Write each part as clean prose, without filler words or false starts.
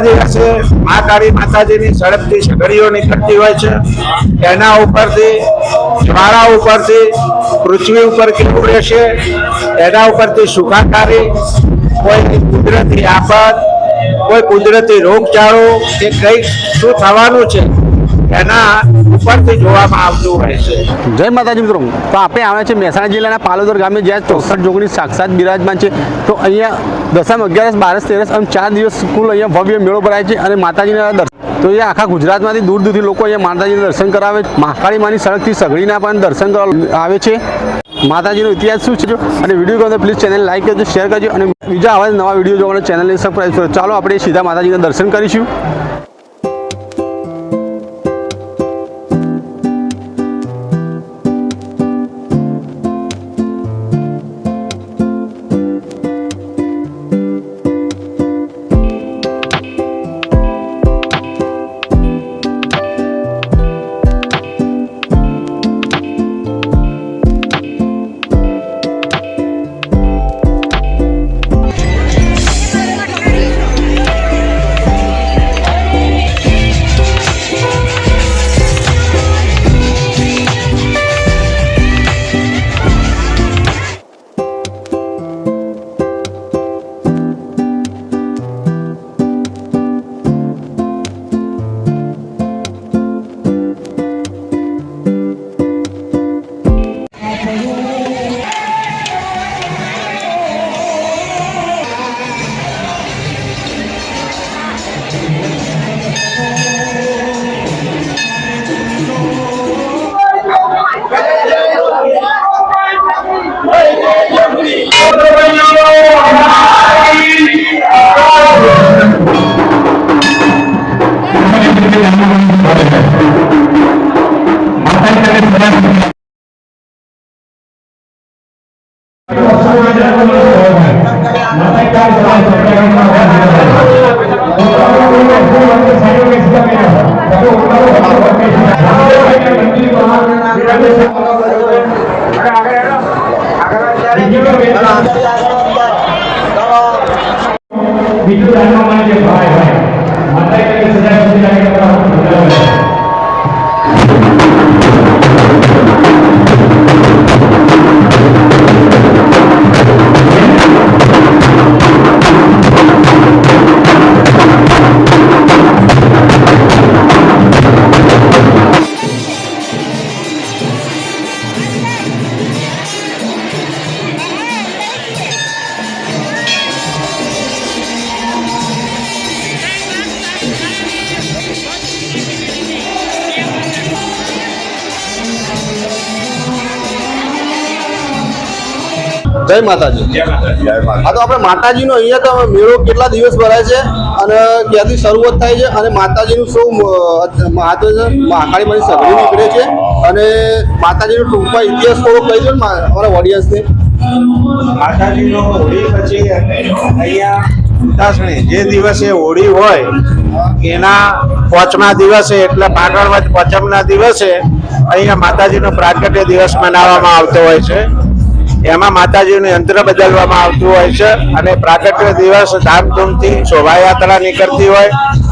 બીજા દિવસે મા કાળી માતાજીની સળગતી સગડીઓ નીકળતી હોય છે। એના ઉપરથી જ્વાળા ઉપરથી પૃથ્વી ઉપર કેવું રહેશે, એના ઉપરથી સુખાકારી, કોઈ કુદરતી આફત, કોઈ કુદરતી રોગચાળો કે કંઈક શું થવાનું છે એના ઉપરથી જોવામાં આવતું હોય છે। જય માતાજી મિત્રો, તો આપણે આવ્યા છે મહેસાણા જિલ્લાના પાલોદર ગામે, જ્યાં 64 જોગણી સાક્ષાત બિરાજમાન છે। તો અહીંયા દસમ, 11, 12, 13 અને 4 દિવસ કુલ અહીંયા ભવ્ય મેળો ભરાય છે અને માતાજીના દર્શન, તો અહીંયા આખા ગુજરાતમાંથી દૂર દૂરથી લોકો અહીંયા માતાજીના દર્શન કરાવે, મહાકાળી માની સળગતી સગડીના પણ દર્શન કરવા આવે છે। માતાજીનો ઇતિહાસ શું છે અને વિડીયો ગમે તો પ્લીઝ ચેનલ લાઈક કરજો, શેર કરજો અને બીજા આવા નવા વિડીયો જોવાનો ચેનલને સબસ્ક્રાઈબ કરો। ચાલો આપણે સીધા માતાજીના દર્શન કરીશું। બીજું જાણવા માટે ભાઈ માતા કે સદા જય માતાજી। હા, તો આપણે માતાજીનો અહીંયા તો મેળો કેટલા દિવસ ભરાય છે અને ક્યાંથી શરૂઆત થાય છે અને માતાજીનું શું મહત્વ છે? મહાકાળી માની સગડી નીકળે છે અને માતાજીનો ટૂંકમાં ઇતિહાસ થોડો કહી દો ને અમારા ઓડિયન્સને। માતાજીનો હોળી પછી અહીંયા ઉતાસણી જે દિવસે હોળી હોય એના 5મા દિવસે એટલે પાટણ વધ 5મના દિવસે અહીંયા માતાજીનો પ્રાગટ્ય દિવસ મનાવવામાં આવતો હોય છે। એમાં માતાજીનું યંત્ર બદલવામાં આવતું હોય છે અને પ્રાગટ્ય દિવસ ધામધૂમથી શોભાયાત્રા નીકળતી હોય,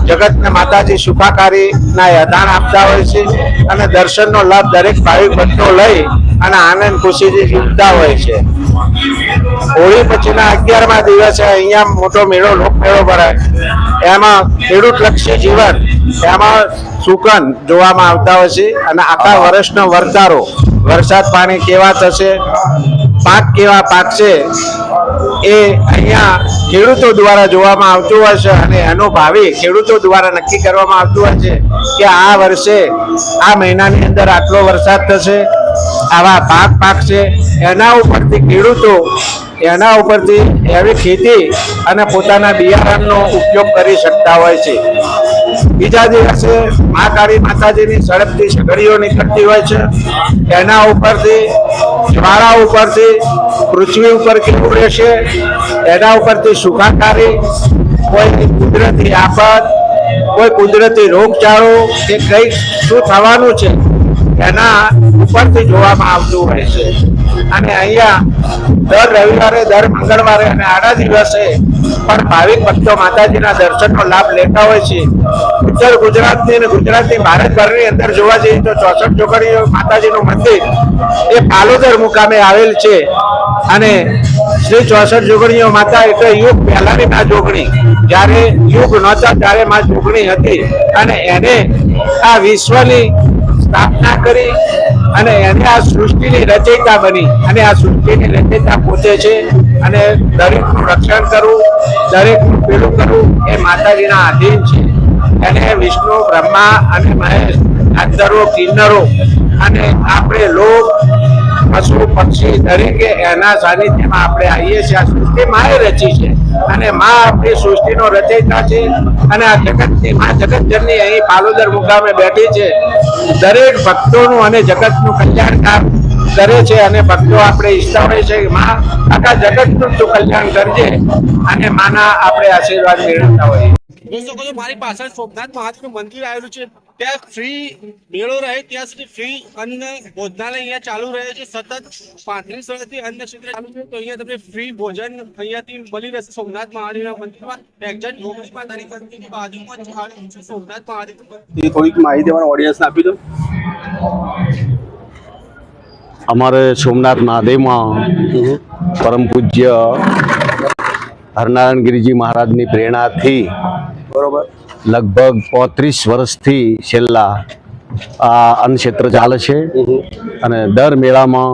જગતને માતાજી સુખાકારીના યદાન આપતા હોય છે અને દર્શનનો લાભ દરેક ભાવિક ભક્તો લઈ અને આનંદ ખુશીથી જીવતા હોય છે। હોળી પછીના 11મા દિવસે અહીંયા મોટો મેળો, લોકમેળો ભરાય, એમાં ખેડૂતલક્ષી જીવન, એમાં સુકન જોવામાં આવતા હોય છે અને આખા વર્ષનો વર્તારો, વરસાદ પાણી કેવા થશે, પાક કેવા પાકશે, એ અહીંયા ખેડૂતો દ્વારા જોવામાં આવતું હોય છે અને એનું ભાવિ ખેડૂતો દ્વારા નક્કી કરવામાં આવતું હોય છે કે આ વર્ષે આ મહિનાની અંદર આટલો વરસાદ થશે, આવા પાક પાકશે। એના ઉપરથી ખેડૂતો એના ઉપરથી એવી ખેતી અને પોતાના બિયારણનો ઉપયોગ કરી શકતા હોય છે। બીજા દિવસે મા કાળી માતાજીની સળગતી સગડીઓ નીકળતી હોય છે, એના ઉપરથી જ્વાળા ઉપરથી પૃથ્વી ઉપર કેવું રહેશે, એના ઉપરથી સુખાકારી, કોઈ કુદરતી આફત, કોઈ કુદરતી રોગચાળો કે કંઈક શું થવાનું છે એના ઉપરથી જોવામાં આવતું હોય છે। અને અહીંયા દર રવિવારે દર મંગળવારે અને આડા દિવસે પણ ભાવિક ભક્તો માતાજીના દર્શનનો લાભ લેતા હોય છે. ઉત્તર ગુજરાતની અને ગુજરાતની ભારતભરની અંદર જોવા જઈએ તો 64 જોગણીઓ માતાજીનું મંદિર એ પાલોદર મુકામે આવેલ છે. અને શ્રી 64 જોગણીઓ માતા એટલે યુગ પહેલાની માં જોગણી, જ્યારે યુગ નહોતા ત્યારે માં જોગણી હતી અને એને આ વિશ્વની સ્થાપના કરી અને એને આ સૃષ્ટિની રચયિતા બની અને આ સૃષ્ટિની રચયિતા પોતે છે. અને દરેકનું રક્ષણ કરવું, દરેકનું પેલું કરવું એ માતાજીના આધીન છે. એને વિષ્ણુ, બ્રહ્મા અને મહેશ, ગંધર્વો, કિન્નરો અને આપણે લોક, પશુ, પક્ષી દરેકે એના સાનિધ્યમાં આપણે આવીએ છીએ. આ સૃષ્ટિ માએ રચી છે અને માં આપણી સૃષ્ટિનો રચયિતા છે. અને આ જગતની માં જગતજનની અહીં પાલોદર મુકામે બેઠી છે. દરેક ભક્તોનું અને જગતનું કલ્યાણકાર કરે છે અને ભક્તો આપણે ઈચ્છતા હોય છે કે માં આખા જગતનું તું કલ્યાણ કરજે અને માના આપણે આશીર્વાદ મેળવતા હોઈએ. જોઈ શકો છો મારી પાછળ સોમનાથ મહાદેવનું મંદિર આવેલું છે. ત્યાં ફ્રી મેળો રહે ત્યાં સુધી ફ્રી અન્ન ભોજનાલય અહીંયા ચાલુ રહે છે. સતત 35 વર્ષથી અન્ન ક્ષેત્ર ચાલુ છે. તો અહીંયા તમને ફ્રી ભોજન અહીંયાથી મળી રહેશે સોમનાથ મહાદેવના મંદિરમાં. એક્ઝેક્ટ જોગણી માતાની મંદિરની બાજુમાં જ આવેલું છે સોમનાથ મહાદેવનું મંદિર. થોડીક માહિતી અમારા ઓડિયન્સને આપી દો. અમારે સોમનાથ મહાદેવમાં પરમ પૂજ્ય હરનારાયણ ગિરિજી મહારાજની પ્રેરણાથી બરોબર. લગભગ 35 વર્ષથી છેલ્લા આ અન્નક્ષેત્ર ચાલે છે અને દર મેળામાં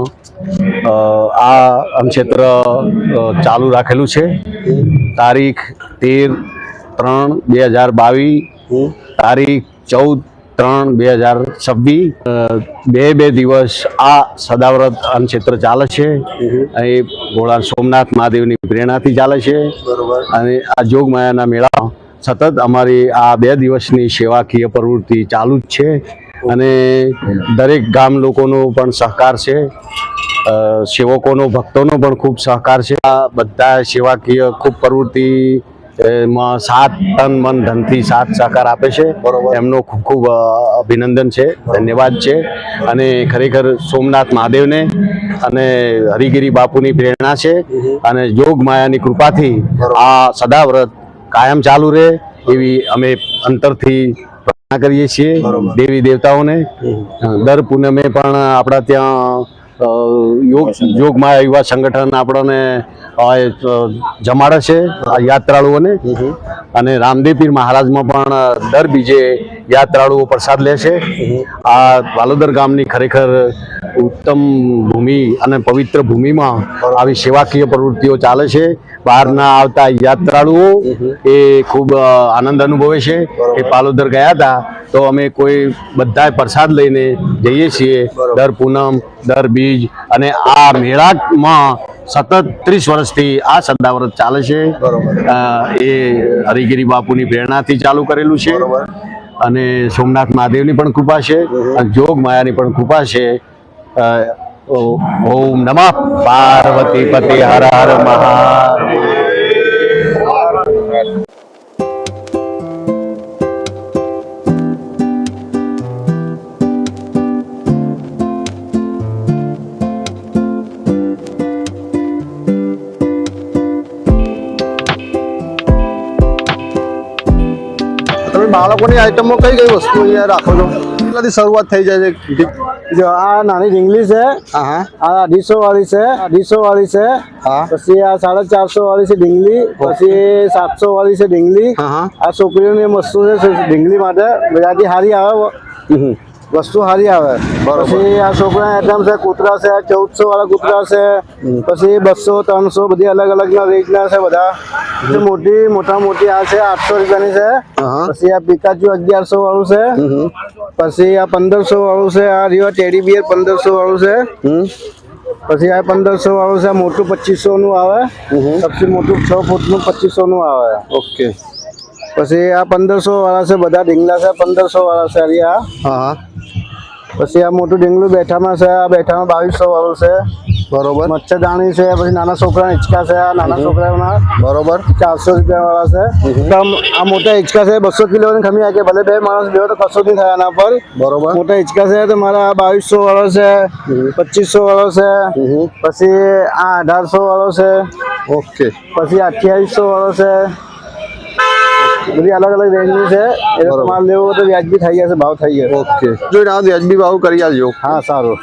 આ અન્નક્ષેત્ર ચાલુ રાખેલું છે. તારીખ 13/3/2022, તારીખ 14/3/2026 બે દિવસ આ સદાવ્રત અન્નક્ષેત્ર ચાલે છે. અહીં ભોળા સોમનાથ મહાદેવની પ્રેરણાથી ચાલે છે. અને આ જોગમાયાના મેળા સતત અમારી આ 2 દિવસની સેવાકીય પ્રવૃત્તિ ચાલુ જ છે અને દરેક ગામ લોકોનો પણ સહકાર છે, સેવકોનો, ભક્તોનો પણ ખૂબ સહકાર છે. આ બધા સેવાકીય ખૂબ પ્રવૃત્તિ માં 7 તન મન ધનથી સાથ સહકાર આપે છે. એમનો ખૂબ ખૂબ અભિનંદન છે, ધન્યવાદ છે. અને ખરેખર સોમનાથ મહાદેવને અને હરિગિરી બાપુની પ્રેરણા છે અને જોગ માયાની કૃપાથી આ સદાવ્રત કાયમ ચાલુ રહે એવી અમે અંતરથી પ્રાર્થના કરીએ છીએ દેવી દેવતાઓને. દર પૂનમે પણ આપણા ત્યાં યોગમાયા યુવા સંગઠન આપણને જમાડે છે યાત્રાળુઓને. અને રામદેવપીર મહારાજમાં પણ દર બીજે યાત્રાળુઓ પ્રસાદ લે છે. આ વાલોદર ગામની ખરેખર ઉત્તમ ભૂમિ અને પવિત્ર ભૂમિમાં આવી સેવાકીય પ્રવૃત્તિઓ ચાલે છે. બહારના આવતા યાત્રાળુઓ એ ખૂબ આનંદ અનુભવે છે. એ પાલોદર ગયા હતા તો અમે કોઈ બધાય પ્રસાદ લઈને જઈએ છીએ દર પૂનમ, દર બીજ. અને આ મેળામાં સતત 30 વર્ષથી આ સદાવ્રત ચાલે છે. એ હરિગિરી બાપુની પ્રેરણાથી ચાલુ કરેલું છે અને સોમનાથ મહાદેવની પણ કૃપા છે અને જોગ માયાની પણ કૃપા છે. ઓમ નમઃ પાર્વતી પતિ હર હર મહાદેવ. તમે બાળકોની આઈટમમાં કઈ કઈ વસ્તુ અહીંયા રાખો છો? કેટલાથી શરૂઆત થઈ જાય છે? જો આ નાની ઢીંગલી છે, હા આ 250 વાળી છે, 250 વાળી છે, હા. પછી આ 450 વાળી છે ઢીંગલી, પછી 700 વાળી છે ઢીંગલી. હા. આ છોકરીઓની વસ્તુ છે ઢીંગલી માટે, બધાથી સારી આવે, વસ્તુ સારી આવે. પછી આ છોકરા આઈટમ છે, કૂતરા છે, 1400 વાળા કૂતરા છે, પછી 200, 300 બધી અલગ અલગ ના રેટના છે બધા. મોટા મોટી આ છે 800 રૂપિયાની છે. પછી આ પિકાચુ 1100 વાળું છે. પછી આ 1500 વાળું છે. આ રિયો ટેડી બિયર 1500 વાળું છે. પછી આ 1500 વાળું છે. મોટું 2500 નું આવે. સૌથી મોટું 6 ફૂટનું 2500 નું આવે. ઓકે. પછી આ 1500 વાળા છે, બધા ઢીંગલા છે 1500 વાળા છે. હા. પછી આ મોટું ઢીંગલું બેઠામાં છે, આ બેઠામાં 2200 વાળું છે. બરોબર મચ્છરદાણી છે, પછી નાના છોકરાના હિંચકા છે, આ નાના છોકરાઓના બરોબર 400 રૂપિયા વાળા છે. તો આ મોટા હિંચકા છે 200 કિલોની ખમી આ કે ભલે બે માણસ બેહો તો કશું નહીં થાય આના પર. બરોબર મોટા હિંચકા છે તો મારા 2200 વાળો છે, 2500 વાળો છે, પછી આ 1800 વાળો છે, ઓકે પછી 2800 વાળો છે. બધી અલગ અલગ રેન્જની છે. એટલે તમારે લેવું હોય તો વ્યાજબી થઈ જશે, ભાવ થઈ જશે. ઓકે જોઈને આ વ્યાજબી ભાવ કરી આલજો. હા સારું.